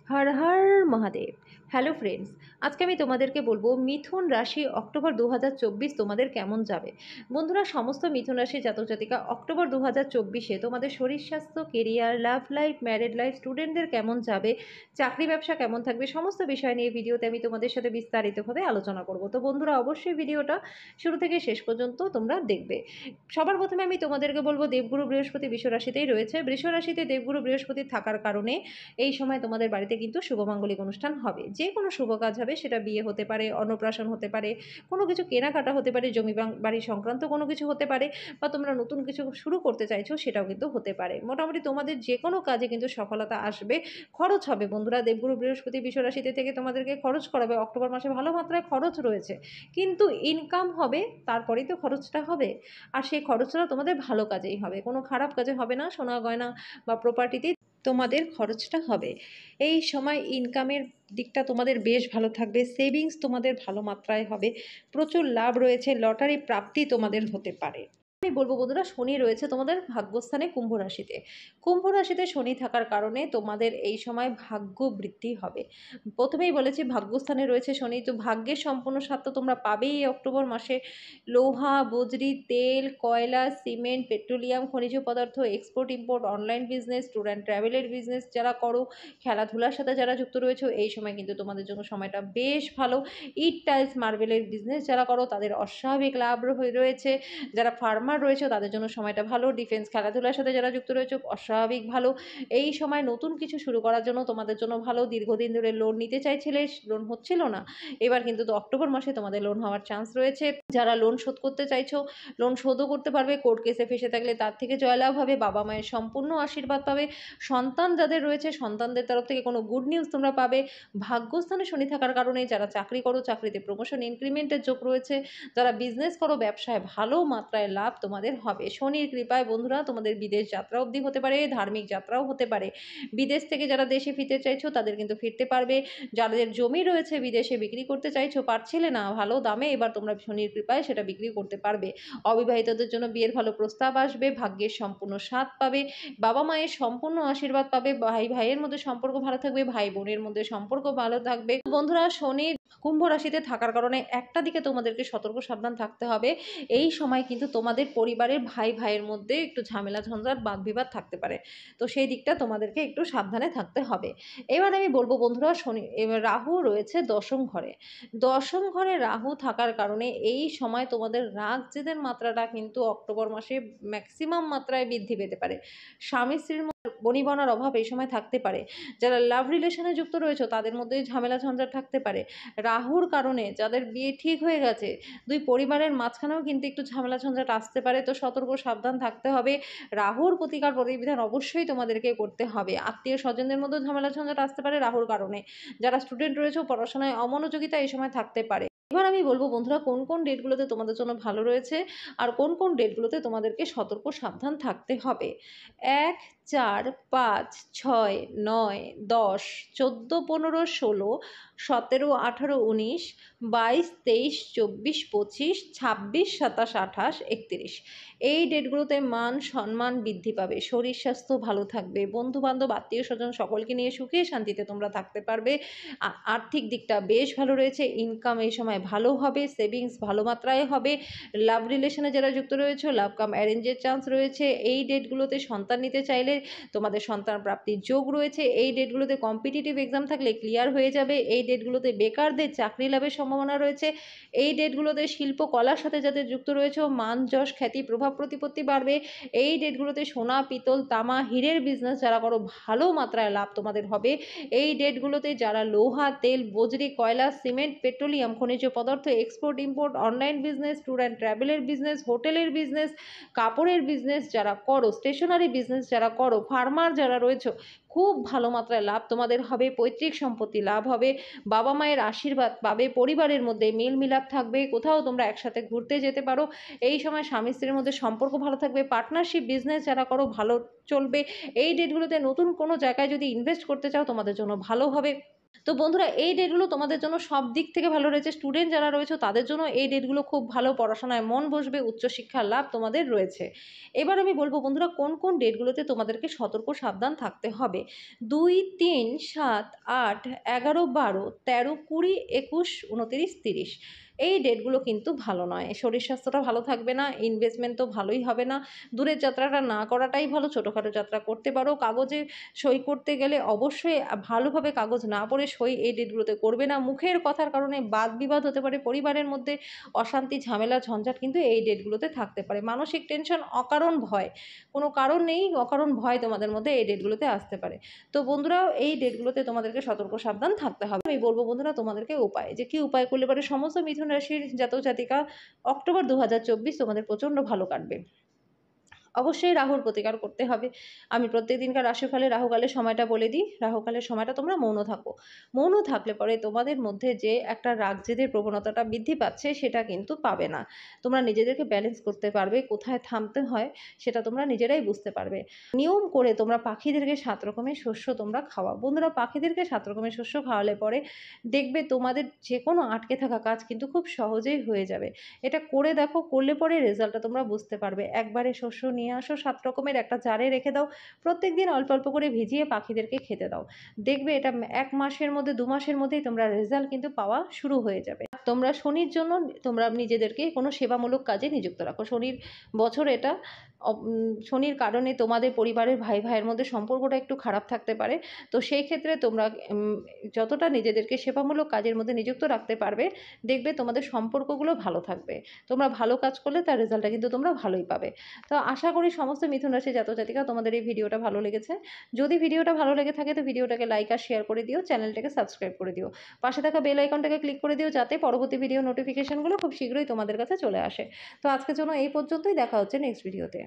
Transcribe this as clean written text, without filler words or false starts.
Har Har Mahadev. Hello friends, আজকে আমি তোমাদেরকে বলবো মিথুন রাশি অক্টোবর 2024 তোমাদের কেমন যাবে। বন্ধুরা, সমস্ত মিথুন রাশি জাতক জাতিকা অক্টোবর 2024-এ তোমাদের শরীর স্বাস্থ্য, career, love life, married life, স্টুডেন্টদের কেমন যাবে, চাকরি ব্যবসা কেমন থাকবে, সমস্ত বিষয় নিয়ে ভিডিওতে আমি তোমাদের সাথে বিস্তারিতভাবে আলোচনা করব। তো বন্ধুরা, অবশ্যই ভিডিওটা শুরু থেকে শেষ পর্যন্ত তোমরা দেখবে। সবার প্রথমে আমি তোমাদেরকে বলবো, দেবগুরু বৃহস্পতি বৃষ রাশিতেই রয়েছে। বৃষ রাশিতে দেবগুরু বৃহস্পতি থাকার কারণে এই সময় তোমাদের বাড়িতে কিন্তু শুভমাঙ্গলিক অনুষ্ঠান হবে। যে কোনো শুভ কাজ হবে, সেটা বিয়ে হতে পারে, অন্নপ্রাশন হতে পারে, কোনো কিছু কেনাকাটা হতে পারে, জমি বাড়ি সংক্রান্ত কোনো কিছু হতে পারে, বা তোমরা নতুন কিছু শুরু করতে চাইছো সেটাও কিন্তু হতে পারে। মোটামুটি তোমাদের যে কোনো কাজে কিন্তু সফলতা আসবে। খরচ হবে বন্ধুরা, দেবগুরু বৃহস্পতি বৃষ রাশিতে থেকে তোমাদেরকে খরচ করাবে। অক্টোবর মাসে ভালো মাত্রায় খরচ রয়েছে, কিন্তু ইনকাম হবে, তারপরেই তো খরচটা হবে। আর সেই খরচটা তোমাদের ভালো কাজেই হবে, কোনো খারাপ কাজে হবে না। সোনা গয়না বা প্রপার্টিতে তোমাদের খরচটা হবে। এই সময় ইনকামের দিকটা তোমাদের বেশ ভালো থাকবে, সেভিংস তোমাদের ভালো মাত্রায় হবে, প্রচুর লাভ রয়েছে, লটারি প্রাপ্তি তোমাদের হতে পারে। আমি বলবো বন্ধুরা, শনি রয়েছে তোমাদের ভাগ্যস্থানে কুম্ভ রাশিতে। কুম্ভ রাশিতে শনি থাকার কারণে তোমাদের এই সময় ভাগ্য বৃদ্ধি হবে। প্রথমেই বলেছি ভাগ্যস্থানে রয়েছে শনি, তো ভাগ্যের সম্পূর্ণ স্বাদ তো তোমরা পাবেই এই অক্টোবর মাসে। লোহা, বজ্রি, তেল, কয়লা, সিমেন্ট, পেট্রোলিয়াম, খনিজ পদার্থ, export import, online business, tour and ট্রাভেলের বিজনেস যারা করো, খেলাধুলার সাথে যারা যুক্ত রয়েছে, এই সময় কিন্তু তোমাদের জন্য সময়টা বেশ ভালো। ইট, টাইলস, মার্বেলের বিজনেস যারা করো তাদের অস্বাভাবিক লাভ রয়েছে। যারা ফার্মার রয়েছে তাদের জন্য সময়টা ভালো। ডিফেন্স, খেলাধুলার সাথে যারা যুক্ত রয়েছে অস্বাভাবিক ভালো। এই সময় নতুন কিছু শুরু করার জন্য তোমাদের জন্য ভালো। দীর্ঘদিন ধরে লোন নিতে চাইছিলে, লোন হচ্ছিল না, এবার কিন্তু তো অক্টোবর মাসে তোমাদের লোন হওয়ার চান্স রয়েছে। যারা লোন শোধ করতে চাইছো, লোন শোধও করতে পারবে। কোর্ট কেসে ফেসে থাকলে তার থেকে জয়লাভ হবে। বাবা মায়ের সম্পূর্ণ আশীর্বাদ পাবে। সন্তান যাদের রয়েছে, সন্তানদের তরফ থেকে কোনো গুড নিউজ তোমরা পাবে। ভাগ্যস্থানে শনি থাকার কারণে যারা চাকরি করো, চাকরিতে প্রমোশন ইনক্রিমেন্টের যোগ রয়েছে। যারা বিজনেস করো, ব্যবসায় ভালো মাত্রায় লাভ তোমাদের হবে। শনির কৃপায় বন্ধুরা তোমাদের বিদেশ যাত্রা অবধি হতে পারে, ধার্মিক যাত্রাও হতে পারে। বিদেশ থেকে যারা দেশে ফিরতে চাইছো তাদের কিন্তু ফিরতে পারবে। যাদের জমি রয়েছে বিদেশে বিক্রি করতে চাইছো, পারছিলে না ভালো দামে, এবার তোমরা শনির কৃপায় সেটা বিক্রি করতে পারবে। অবিবাহিতদের জন্য বিয়ের ভালো প্রস্তাব আসবে। ভাগ্যের সম্পূর্ণ স্বাদ পাবে। বাবা মায়ের সম্পূর্ণ আশীর্বাদ পাবে। ভাই ভাইয়ের মধ্যে সম্পর্ক ভালো থাকবে, ভাই বোনের মধ্যে সম্পর্ক ভালো থাকবে। বন্ধুরা, শনির কুম্ভ রাশিতে থাকার কারণে একটা দিকে তোমাদেরকে সতর্ক সাবধান থাকতে হবে। এই সময় কিন্তু তোমাদের পরিবারের ভাই ভাইয়ের মধ্যে একটু ঝামেলা ঝঞ্ঝাট বাদ বিবাদ থাকতে পারে, তো সেই দিকটা তোমাদেরকে একটু সাবধানে থাকতে হবে। এবার আমি বলবো বন্ধুরা, শনি এবার রাহু রয়েছে দশম ঘরে। দশম ঘরে রাহু থাকার কারণে এই সময় তোমাদের রাগ জেদের মাত্রাটা কিন্তু অক্টোবর মাসে ম্যাক্সিমাম মাত্রায় বৃদ্ধি পেতে পারে। স্বামী স্ত্রীর মধ্যে বনিবনার অভাব এই সময় থাকতে পারে। যারা লাভ রিলেশনে যুক্ত রয়েছে তাদের মধ্যে ঝামেলা ঝঞ্ঝাট থাকতে পারে। রাহুর কারণে যাদের বিয়ে ঠিক হয়ে গেছে, দুই পরিবারের মাঝখানেও কিন্তু একটু ঝামেলা ঝঞ্ঝাট আসতে পারে, তো সতর্ক সাবধান থাকতে হবে। রাহুর প্রতিকার প্রতিবিধান অবশ্যই তোমাদেরকে করতে হবে। আত্মীয় স্বজনদের মধ্যে ঝামেলা ঝঞ্ঝাট আসতে পারে রাহুর কারণে। যারা স্টুডেন্ট রয়েছে পড়াশোনায় অমনোযোগিতা এই সময় থাকতে পারে। এবার আমি বলবো বন্ধুরা, কোন কোন ডেটগুলোতে তোমাদের জন্য ভালো রয়েছে আর কোন কোন ডেটগুলোতে তোমাদেরকে সতর্ক সাবধান থাকতে হবে। 1, 4, 5, 6, 9, 10, 14, 15, 16, 17, 18, 19, 22, 23, 24, 25, 26, 27, 28, 31। এই ডেটগুলোতে মান সম্মান বৃদ্ধি পাবে, শরীর স্বাস্থ্য ভালো থাকবে, বন্ধুবান্ধব আত্মীয় স্বজন সকলকে নিয়ে সুখে শান্তিতে তোমরা থাকতে পারবে। আর্থিক দিকটা বেশ ভালো রয়েছে, ইনকাম এই সময় ভালো হবে, সেভিংস ভালো মাত্রায় হবে। লাভ রিলেশনে যারা যুক্ত রয়েছে, লাভ কাম অ্যারেঞ্জের চান্স রয়েছে। এই ডেটগুলোতে সন্তান নিতে চাইলে তোমাদের সন্তান প্রাপ্তির যোগ রয়েছে। এই ডেটগুলোতে কম্পিটিটিভ এক্সাম থাকলে ক্লিয়ার হয়ে যাবে। এই ডেটগুলোতে বেকারদের চাকরি লাভের সম্ভাবনা রয়েছে। এই ডেটগুলোতে শিল্প কলার সাথে যাদের যুক্ত রয়েছে মান যশ খ্যাতি প্রভাব প্রতিপত্তি বাড়বে। এই ডেটগুলোতে সোনা পিতল তামা হীরের বিজনেস যারা করো ভালো মাত্রায় লাভ তোমাদের হবে। এই ডেটগুলোতে যারা লোহা, তেল, বজ্রি, কয়লা, সিমেন্ট, পেট্রোলিয়াম, খনিজ পদার্থ, export import, online business, tour and ট্রাভেলের বিজনেস, হোটেলের বিজনেস, কাপড়ের বিজনেস যারা করো, স্টেশনারি বিজনেস যারা করো, ফার্মার যারা রয়েছে, খুব ভালো মাত্রায় লাভ তোমাদের হবে। পৈতৃক সম্পত্তি লাভ হবে, বাবা মায়ের আশীর্বাদ পাবে, পরিবারের মধ্যে মিল মিলাপ থাকবে, কোথাও তোমরা একসাথে ঘুরতে যেতে পারো। এই সময় স্বামী স্ত্রীর মধ্যে সম্পর্ক ভালো থাকবে। পার্টনারশিপ বিজনেস যারা করো ভালো চলবে। এই ডেটগুলোতে নতুন কোনো জায়গায় যদি ইনভেস্ট করতে চাও তোমাদের জন্য ভালো হবে। তো বন্ধুরা এই ডেটগুলো তোমাদের জন্য সব দিক থেকে ভালো রয়েছে। স্টুডেন্ট যারা রয়েছে তাদের জন্য এই ডেটগুলো খুব ভালো, পড়াশোনায় মন বসবে, উচ্চশিক্ষার লাভ তোমাদের রয়েছে। এবার আমি বলবো বন্ধুরা কোন কোন ডেটগুলোতে তোমাদেরকে সতর্ক সাবধান থাকতে হবে। ২, ৩, ৭, ৮, ১১, ১২, ১৩, ২০, ২১, ২৯, ৩০ এই ডেটগুলো কিন্তু ভালো নয়। শরীর স্বাস্থ্যটা ভালো থাকবে না, ইনভেস্টমেন্ট তো ভালোই হবে না। দূরের যাত্রাটা না করাটাই ভালো, ছোটোখাটো যাত্রা করতে পারো। কাগজে সই করতে গেলে অবশ্যই ভালোভাবে কাগজ না পড়ে সই এই ডেটগুলোতে করবে না। মুখের কথার কারণে বাদ বিবাদ হতে পারে, পরিবারের মধ্যে অশান্তি, ঝামেলা, ঝঞ্ঝাট কিন্তু এই ডেটগুলোতে থাকতে পারে। মানসিক টেনশন, অকারণ ভয়, কোনো কারণ নেই, অকারণ ভয় তোমাদের মধ্যে এই ডেটগুলোতে আসতে পারে। তো বন্ধুরা এই ডেটগুলোতে তোমাদেরকে সতর্ক সাবধান থাকতে হবে। আমি বলবো বন্ধুরা তোমাদেরকে উপায়, যে কী উপায় করলে পারে সমস্ত মিথুন রাশির জাতক জাতিকা অক্টোবর ২০২৪ তোমাদের প্রচণ্ড ভালো কাটবে। অবশ্যই রাহুর প্রতিকার করতে হবে। আমি প্রত্যেকদিনকার রাশিফলে রাহুকালের সময়টা বলে দিই। রাহুকালের সময়টা তোমরা মৌন থাকো। মৌন থাকলে পরে তোমাদের মধ্যে যে একটা রাগ জেদের প্রবণতাটা বৃদ্ধি পাচ্ছে সেটা কিন্তু পাবে না। তোমরা নিজেদেরকে ব্যালেন্স করতে পারবে, কোথায় থামতে হয় সেটা তোমরা নিজেরাই বুঝতে পারবে। নিয়ম করে তোমরা পাখিদেরকে ৭ রকমের শস্য তোমরা খাওয়াও। বন্ধুরা পাখিদেরকে ৭ রকমের শস্য খাওয়ালে পরে দেখবে তোমাদের যেকোনো আটকে থাকা কাজ কিন্তু খুব সহজেই হয়ে যাবে। এটা করে দেখো, করলে পরে রেজাল্টটা তোমরা বুঝতে পারবে। একবারে শস্য নিয়ে আসো ৭ রকমের, একটা জারে রেখে দাও। প্রত্যেকদিন অল্প, অল্প করে ভিজিয়ে পাখিদেরকে খেতে দাও। দেখবে এটা ১ মাসের মধ্যে ২ মাসের মধ্যেই তোমরা রেজাল্ট কিন্তু পাওয়া শুরু হয়ে যাবে। তোমরা শনির জন্য তোমরা নিজেদেরকে কোনো সেবামূলক কাজে নিযুক্ত রাখো। শনির বছর এটা। শনির কারণে তোমাদের পরিবারের ভাই-ভাইয়ের মধ্যে সম্পর্কটা একটু খারাপ থাকতে পারে। তো সেই ক্ষেত্রে তোমরা যতটা নিজেদেরকে সেবামূলক কাজের মধ্যে নিযুক্ত রাখতে পারবে, দেখবে তোমাদের সম্পর্কগুলো ভালো থাকবে। তোমরা ভালো কাজ করলে তার রেজাল্টটা কিন্তু তোমরা ভালোই পাবে। তো আশা করি সমস্ত মিথুন রাশির জাতক জাতিকা তোমাদের এই ভিডিওটা ভালো লেগেছে। যদি ভিডিওটা ভালো লেগে থাকে তো ভিডিওটাকে লাইক আর শেয়ার করে দিও, চ্যানেলটাকে সাবস্ক্রাইব করে দিও। পাশে থাকা বেল আইকনটাকে ক্লিক করে দিও যাতে পরবর্তী ভিডিও নোটিফিকেশনগুলো খুব শীঘ্রই তোমাদের কাছে চলে আসে। তো আজকের জন্য এই পর্যন্তই, দেখা হচ্ছে নেক্সট ভিডিওতে।